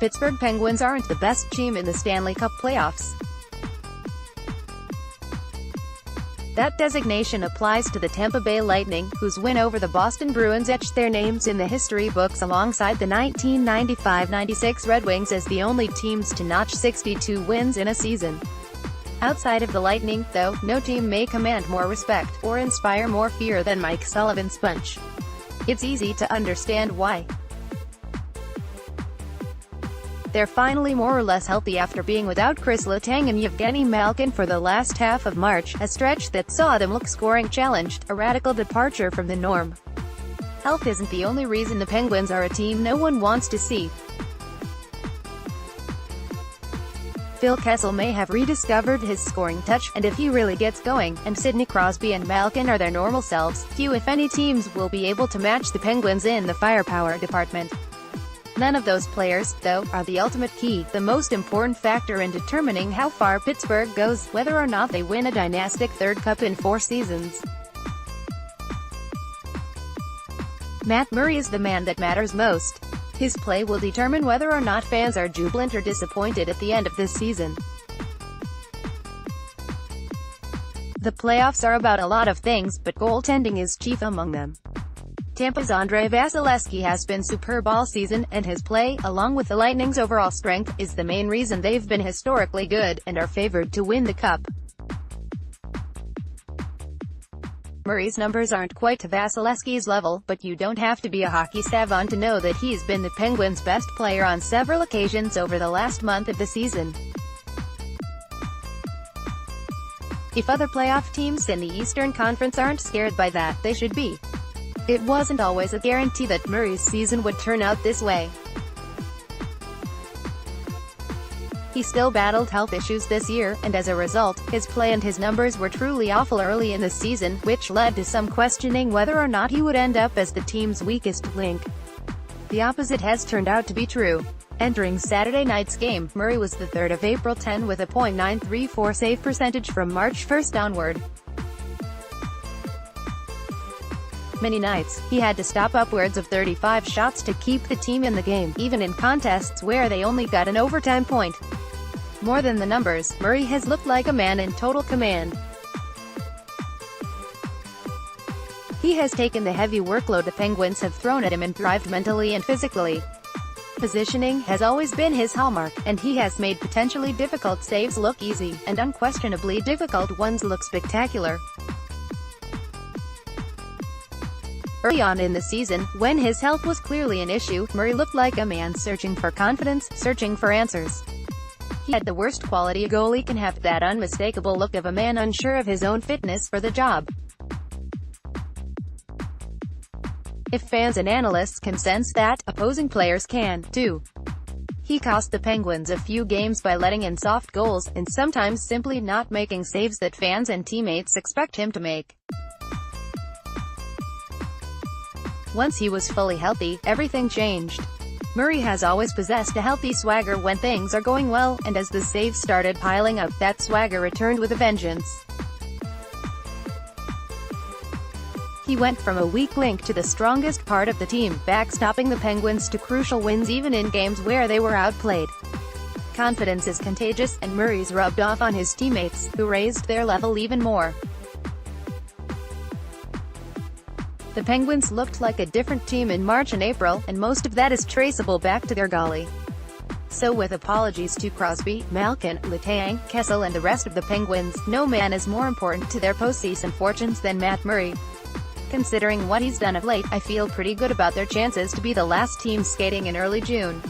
Pittsburgh Penguins aren't the best team in the Stanley Cup Playoffs. That designation applies to the Tampa Bay Lightning, whose win over the Boston Bruins etched their names in the history books alongside the 1995-96 Red Wings as the only teams to notch 62 wins in a season. Outside of the Lightning, though, no team may command more respect, or inspire more fear than Mike Sullivan's bunch. It's easy to understand why. They're finally more or less healthy after being without Kris Letang and Evgeny Malkin for the last half of March, a stretch that saw them look scoring challenged, a radical departure from the norm. Health isn't the only reason the Penguins are a team no one wants to see. Phil Kessel may have rediscovered his scoring touch, and if he really gets going, and Sidney Crosby and Malkin are their normal selves, few if any teams will be able to match the Penguins in the firepower department. None of those players, though, are the ultimate key, the most important factor in determining how far Pittsburgh goes, whether or not they win a dynastic third cup in 4 seasons. Matt Murray is the man that matters most. His play will determine whether or not fans are jubilant or disappointed at the end of this season. The playoffs are about a lot of things, but goaltending is chief among them. Tampa's Andrei Vasilevskiy has been superb all season, and his play, along with the Lightning's overall strength, is the main reason they've been historically good, and are favored to win the cup. Murray's numbers aren't quite to Vasilevskiy's level, but you don't have to be a hockey savant to know that he's been the Penguins' best player on several occasions over the last month of the season. If other playoff teams in the Eastern Conference aren't scared by that, they should be. It wasn't always a guarantee that Murray's season would turn out this way. He still battled health issues this year, and as a result, his play and his numbers were truly awful early in the season, which led to some questioning whether or not he would end up as the team's weakest link. The opposite has turned out to be true. Entering Saturday night's game, Murray was the third of April 10 with a .934 save percentage from March 1 onward. Many nights, he had to stop upwards of 35 shots to keep the team in the game, even in contests where they only got an overtime point. More than the numbers, Murray has looked like a man in total command. He has taken the heavy workload the Penguins have thrown at him and thrived mentally and physically. Positioning has always been his hallmark, and he has made potentially difficult saves look easy, and unquestionably difficult ones look spectacular. Early on in the season, when his health was clearly an issue, Murray looked like a man searching for confidence, searching for answers. He had the worst quality a goalie can have, that unmistakable look of a man unsure of his own fitness for the job. If fans and analysts can sense that, opposing players can, too. He cost the Penguins a few games by letting in soft goals, and sometimes simply not making saves that fans and teammates expect him to make. Once he was fully healthy, everything changed. Murray has always possessed a healthy swagger when things are going well, and as the saves started piling up, that swagger returned with a vengeance. He went from a weak link to the strongest part of the team, backstopping the Penguins to crucial wins even in games where they were outplayed. Confidence is contagious, and Murray's rubbed off on his teammates, who raised their level even more. The Penguins looked like a different team in March and April, and most of that is traceable back to their goalie. So with apologies to Crosby, Malkin, Letang, Kessel and the rest of the Penguins, no man is more important to their postseason fortunes than Matt Murray. Considering what he's done of late, I feel pretty good about their chances to be the last team skating in early June.